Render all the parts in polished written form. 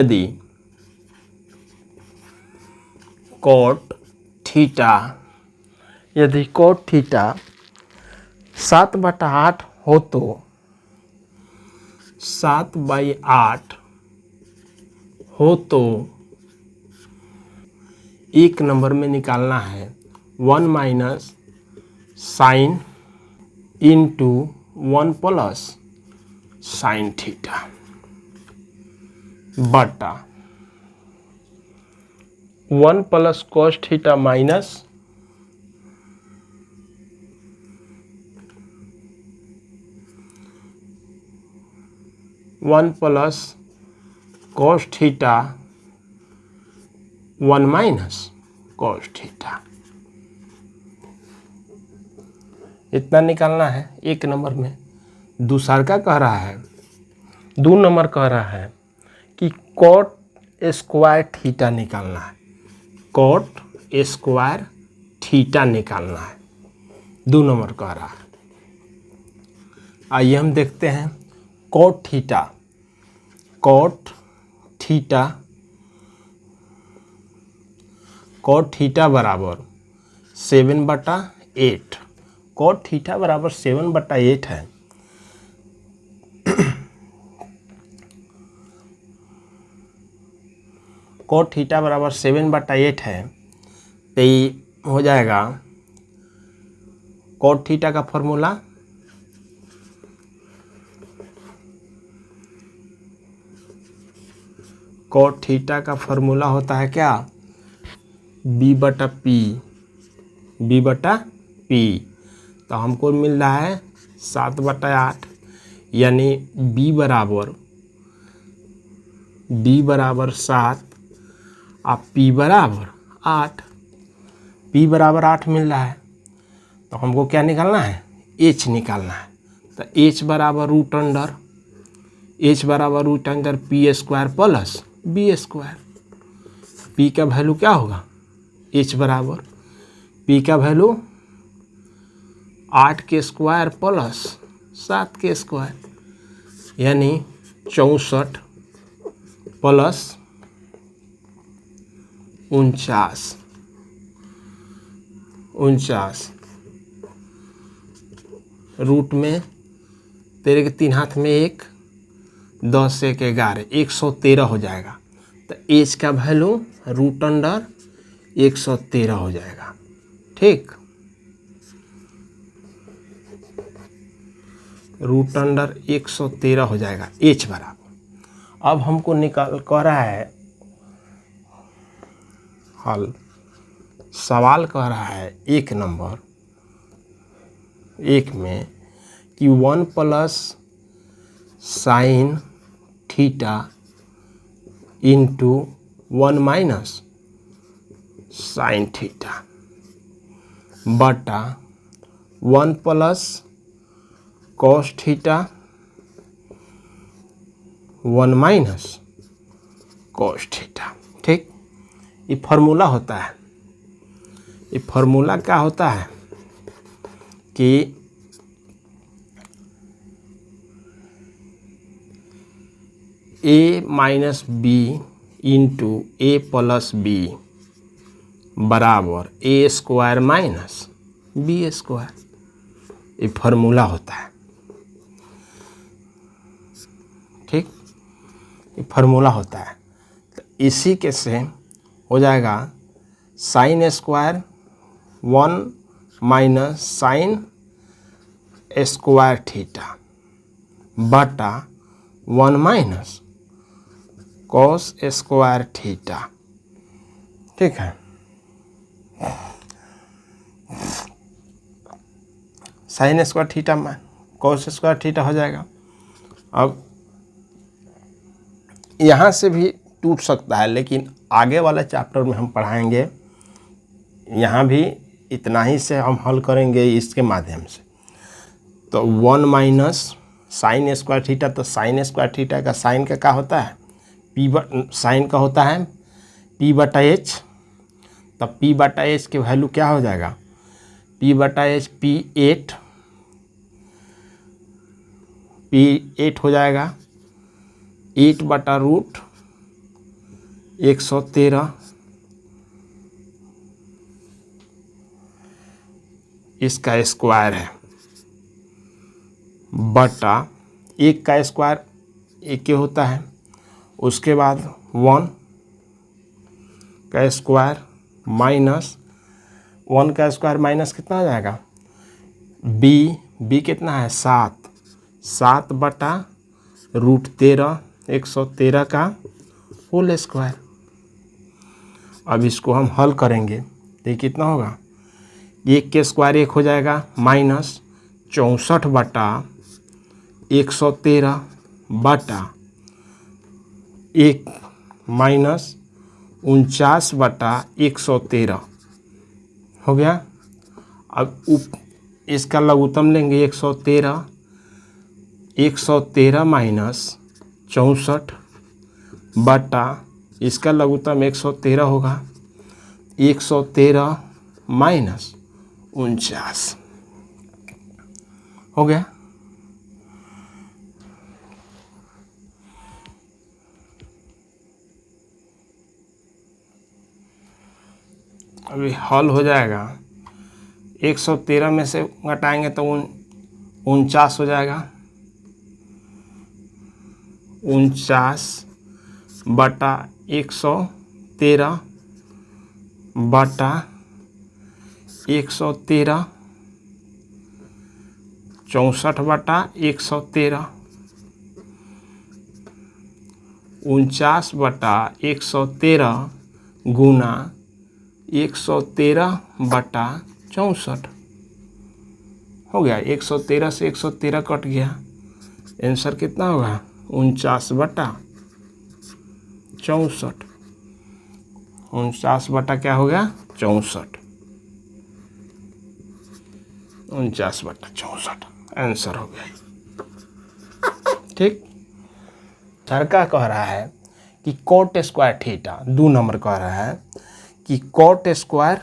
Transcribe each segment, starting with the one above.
यदि cot theta 7/8 हो तो 7/8 हो तो 1 नंबर में निकालना है 1 minus sine into 1 plus sign theta बटा 1 plus cos theta minus 1 plus cos theta 1 minus cos theta. इतना निकालना है 1 नंबर में। दूसरा का कह रहा है 2 नंबर कह रहा है कि कॉट स्क्वायर थीटा निकालना है। कॉट स्क्वायर थीटा निकालना है 2 नंबर कह रहा है। आइए हम देखते हैं कॉट थीटा बराबर 7/8। कॉट थीटा बराबर 7/8 है। कॉट थीटा बराबर 7/8 है तो ये हो जाएगा कॉट थीटा का फॉर्मूला होता है क्या, b/p। तो हमको मिल रहा है 7/8 यानी b बराबर 7 और p बराबर 8। p बराबर 8 मिल रहा है तो हमको क्या निकालना है, h निकालना है। तो h बराबर root under p square plus b square. p का वैल्यू क्या होगा, h बराबर p का वैल्यू 8 के स्क्वायर प्लस 7 के स्क्वायर यानी 64 प्लस 49 रूट में तेरे के 3 हाथ में 1, 10 1 11 113 हो जाएगा। तो एच का वैल्यू रूट अंडर 113 हो जाएगा। ठीक, रूट अंडर 113 हो जाएगा एच बराबर। अब हमको निकाल कह रहा है हल, सवाल कह रहा है 1 नंबर 1 में कि 1 plus sine theta into 1 minus sign theta बटा 1 plus cos theta 1 minus cos theta. ठीक, ये फार्मूला होता है। ये फार्मूला क्या होता है कि a minus B into A plus B बराबर A square minus B square. ये फार्मूला होता है। ठीक, ये फार्मूला होता है। तो इसी के से हो जाएगा sine square 1 minus sine square theta बटा 1 माइनस कॉस स्क्वायर थीटा। ठीक है, साइन स्क्वायर थीटा में कॉस स्क्वायर थीटा हो जाएगा। अब यहाँ से भी टूट सकता है लेकिन आगे वाला चैप्टर में हम पढ़ाएंगे। यहाँ भी इतना ही से हम हल करेंगे इसके माध्यम से। तो 1 माइनस साइन स्क्वायर थीटा, तो साइन स्क्वायर थीटा का साइन का क्या होता है, साइन का होता है p/h। तब p/h के वैल्यू क्या हो जाएगा, p/h p8 हो जाएगा। 8 बटा रूट 113 इसका स्क्वायर है बटा 1 का स्क्वायर 1 के होता है, उसके बाद 1 का स्क्वायर माइनस 1 का स्क्वायर माइनस कितना हो जाएगा, बी कितना है 7 बटा √13 113 का होल स्क्वायर। अब इसको हम हल करेंगे तो ये कितना होगा, 1 के स्क्वायर 1 हो जाएगा माइनस 64 बटा 113 बटा 1 माइनस 49 बटा 113 हो गया। अब इसका लघुत्तम लेंगे 113 माइनस 64 बटा इसका लघुत्तम 113 होगा 113 माइनस 49 हो गया। अभी हल हो जाएगा, 113 में से घटाएंगे तो 49 हो जाएगा, 49 बटा 113 बटा 113 64 बटा 113 49 बटा 113 गुना 113 बटा 64 हो गया। 113 से 113 कट गया, आंसर कितना होगा 49 बटा 64। 49 बटा क्या हो गया 64, 49 बटा 64 आंसर हो गया। ठीक, सर का कह रहा है कि कोट स्क्वायर थीटा, 2 नंबर कह रहा है कि कोट स्क्वायर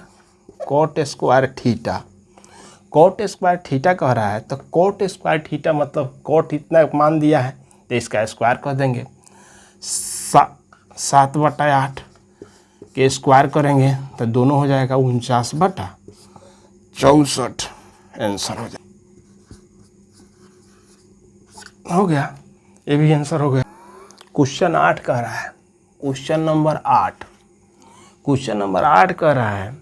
थीटा कह रहा है, तो कोट स्क्वायर थीटा मतलब कोट इतना मान दिया है तो इसका स्क्वायर कह देंगे। 7 बटा 8 के स्क्वायर करेंगे तो दोनों हो जाएगा 49 बटा 64 आंसर हो जाएगा। हो गया, ये भी आंसर हो गया। क्वेश्चन 8 कह रहा है, क्वेश्चन नंबर 8 कह रहा है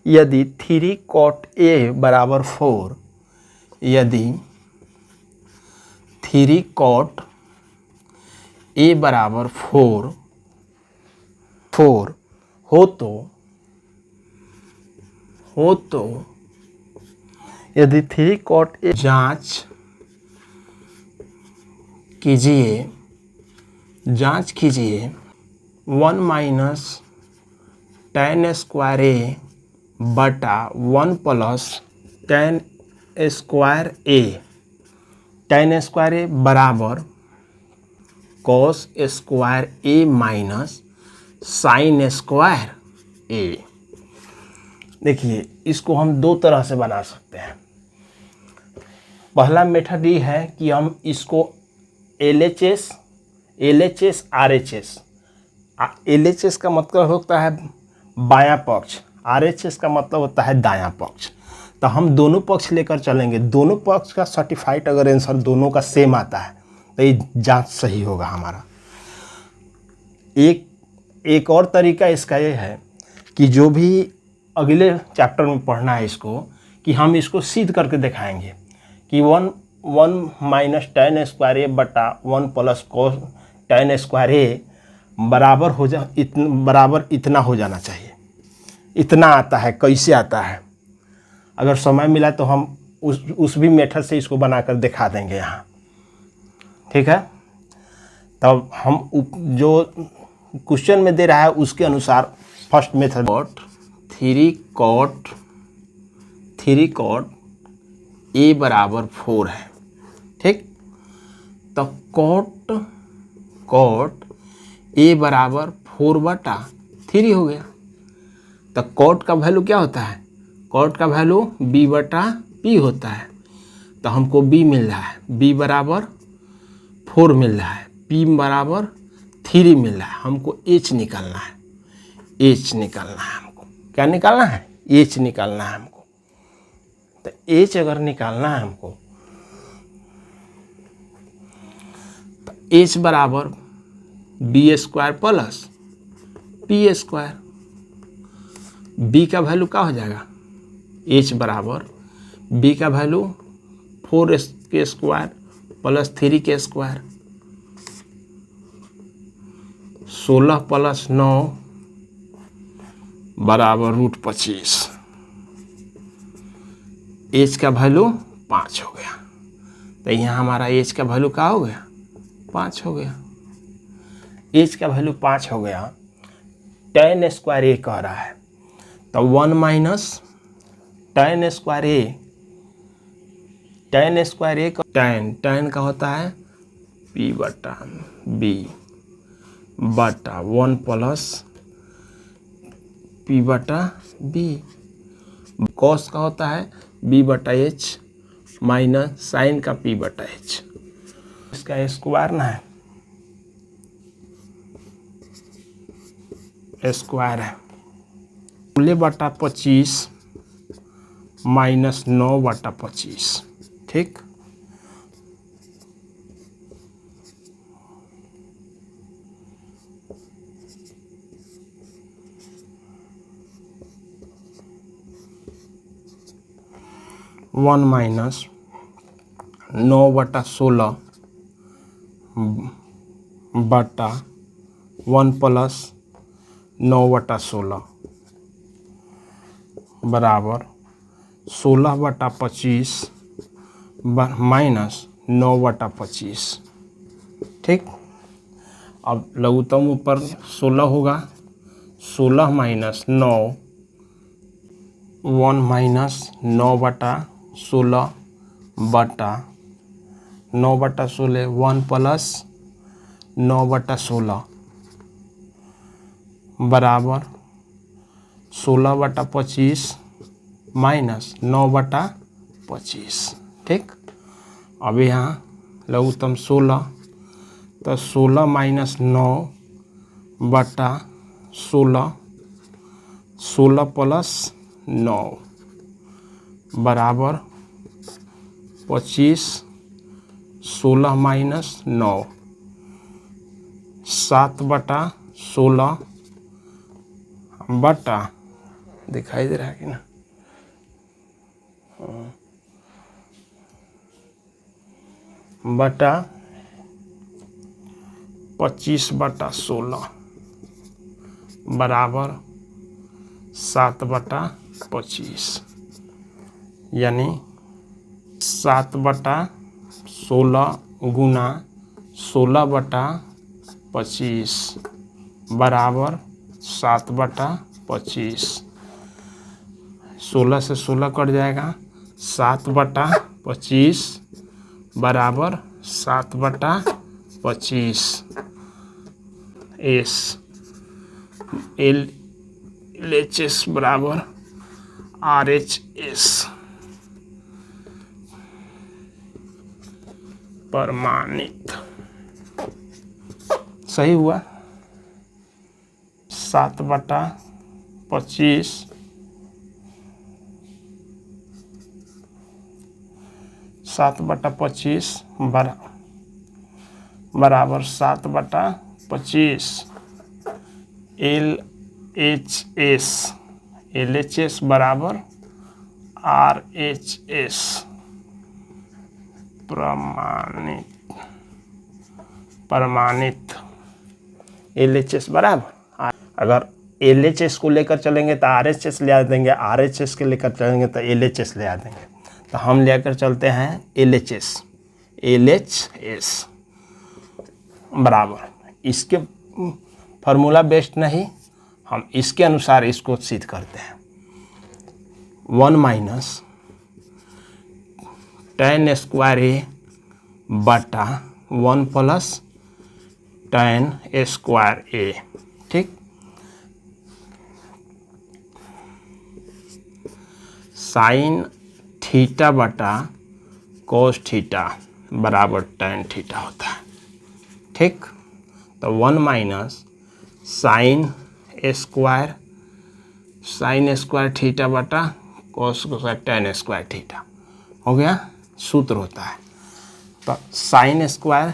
यदि 3 cot A बराबर 4, यदि 3 cot A बराबर 4 हो तो यदि 3 cot A जांच कीजिए 1 माइनस tan स्क्वायर A बटा 1 plus tan square A, tan square A बराबर cos square A minus sine square A। देखिए इसको हम 2 तरह से बना सकते हैं। पहला मेथड ये है कि हम इसको LHS RHS, LHS का मतलब होता है बायां पक्ष, RHS का मतलब होता है दायां पक्ष। तो हम दोनों पक्ष लेकर चलेंगे, दोनों पक्ष का सर्टिफाइड अगर आंसर दोनों का सेम आता है तो ये जांच सही होगा हमारा। एक और तरीका इसका ये है कि जो भी अगले चैप्टर में पढ़ना है इसको, कि हम इसको सिद्ध करके दिखाएंगे कि 1 माइनस tan स्क्वायर A बटा 1 plus cos tan square A बराबर इतना हो जाना चाहिए। इतना आता है, कैसे आता है, अगर समय मिला तो हम उस भी मेथड से इसको बनाकर दिखा देंगे यहाँ। ठीक है, तब हम जो क्वेश्चन में दे रहा है उसके अनुसार फर्स्ट मेथड 3 cot A बराबर 4 है। ठीक, तो cot A बराबर 4 बटा 3 हो गया। तो cot का वैल्यू क्या होता है, cot का वैल्यू B बटा P होता है। तो हमको B मिल रहा है, B बराबर 4 मिल रहा है, P बराबर 3 मिल रहा है, हमको H निकालना है। एच निकालना है हमको। क्या निकालना है? एच निकालना है हमको। तो एच अगर निकालना है हमको तो एच बराबर B square plus P square. B का वैल्यू क्या हो जाएगा? एच बराबर बी का वैल्यू 4 के स्क्वायर प्लस 3 के स्क्वायर, 16 प्लस 9 बराबर √25। एच का वैल्यू 5 हो गया। तो यहाँ हमारा एच का वैल्यू क्या हो गया? 5 हो गया। एच का वैल्यू 5 हो गया। tan स्क्वायर ए कह रहा है, तो 1 माइनस tan स्क्वायर ए। tan स्क्वायर ए tan का होता है p बटा b बटा 1 प्लस p बटा b। कॉस का होता है b बटा h माइनस साइन का p बटा h। इसका स्क्वायर ना है, स्क्वायर है 16 बटा 25 माइनस 9 बटा 25। ठीक, वन माइनस 9 बटा 16 बटा 1 प्लस 9 बटा 16 बराबर 16 बटा 25 माइनस 9 बटा 25। ठीक, अब लघुत्तम ऊपर 16 होगा, 16 माइनस 9 1 माइनस 9 बटा 16 बटा 9 बटा 16 1 प्लस 9 बटा 16 बराबर 16 बटा 25 माइनस 9 बटा 25। ठीक, अब यहाँ लघुत्तम 16, तो 16 माइनस 9 बटा 16, 16 प्लस 9 बराबर 25, 16 माइनस 9 7 बटा 16 बटा, दिखाई दे रहा है कि ना, बटा 25 बटा 16 बराबर 7 बटा 25, यानी 7 बटा 16 गुना 16 बटा 25 बराबर 7 बटा 25। 16 से 16 कट जाएगा, 7 बटा 25 बराबर 7 बटा 25। एस एल एच एस बराबर आर एच एस प्रमाणित। सही हुआ। 7 बटा 25 7 बटा 25 बराबर 7 बटा 25 एल एच एस बराबर आर एच एस प्रमाणित। एल एच एस बराबर, अगर एल एच एस को लेकर चलेंगे तो आर एच एस ले आ देंगे, आर एच एस के लेकर चलेंगे तो एल एच एस ले आ देंगे। तो हम लेकर चलते हैं एल एच एस बराबर, इसके फार्मूला बेस्ड नहीं, हम इसके अनुसार इसको सिद्ध करते हैं। 1 माइनस tan स्क्वायर ए बटा 1 प्लस tan स्क्वायर ए। ठीक, साइन थीटा बटा कोस थीटा बराबर tan थीटा होता है। ठीक, तो 1 माइनस साइन स्क्वायर थीटा बटा cos square tan square theta हो गया। सूत्र होता है तो sine square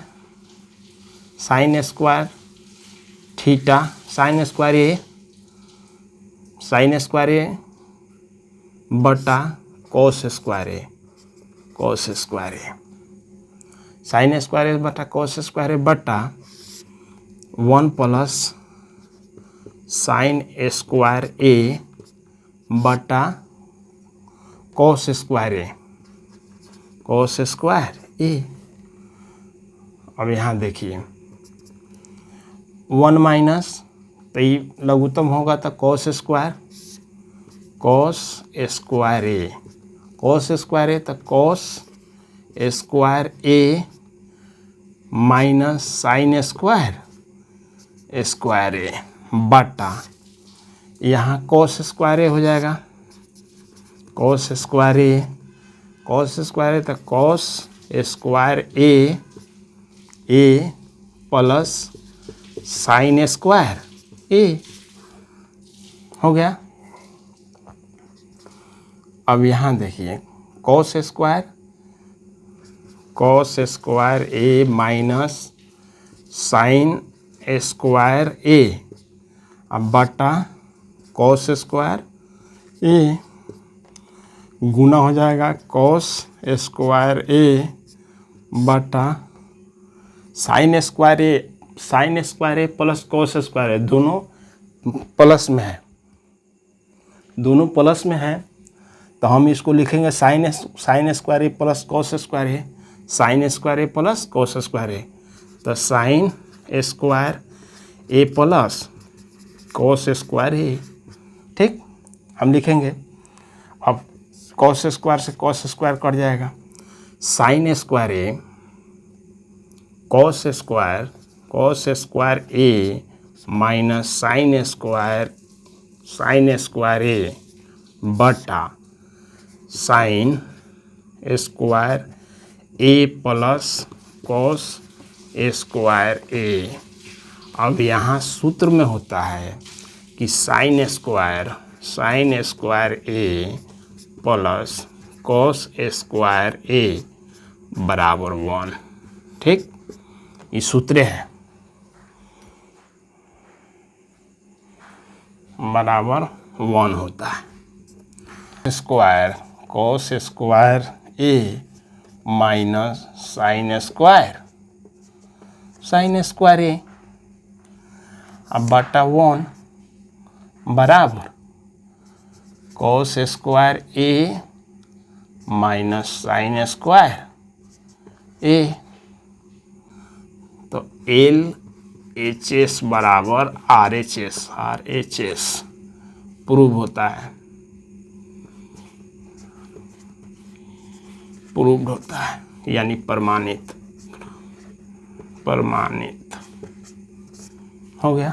theta sine square A बटा cos square A sine square A बटा कॉस स्क्वायर ए बटा 1 प्लस साइन स्क्वायर ए बटा कॉस स्क्वायर ए। अब यहाँ देखिए 1 माइनस तो ये लघुत्तम होगा तो कॉस स्क्वायर ए तो cos square A minus sine square A बटा यहाँ कॉस स्क्वायर ए हो जाएगा कॉस स्क्वायर ए तो कॉस स्क्वायर ए प्लस साइन स्क्वायर ए हो गया। अब यहाँ देखिए कॉस स्क्वायर ए माइनस साइन स्क्वायर ए अब बटा कॉस स्क्वायर ए गुना हो जाएगा कॉस स्क्वायर ए बटा साइन स्क्वायर ए प्लस कॉस स्क्वायर ए दोनों प्लस में है तो हम इसको लिखेंगे साइन स्क्वायर ए प्लस कॉस स्क्वायर ए प्लस कॉस स्क्वायर ए तो साइन स्क्वायर ए प्लस कॉस स्क्वायर ए ठीक हम लिखेंगे। अब कॉस स्क्वायर से कॉस स्क्वायर कट जाएगा sign square A cos square A minus sine square A बटा साइन स्क्वायर ए प्लस कॉस स्क्वायर ए। अब यहाँ सूत्र में होता है कि साइन स्क्वायर ए प्लस कॉस स्क्वायर ए बराबर 1 ठीक ये सूत्र है बराबर 1 होता है। स्क्वायर कॉस स्क्वायर ए माइनस साइन स्क्वायर ए अब बटा 1 बराबर कॉस स्क्वायर ए माइनस साइन स्क्वायर ए तो LHS बराबर RHS प्रूव होता है यानी प्रमाणित हो गया।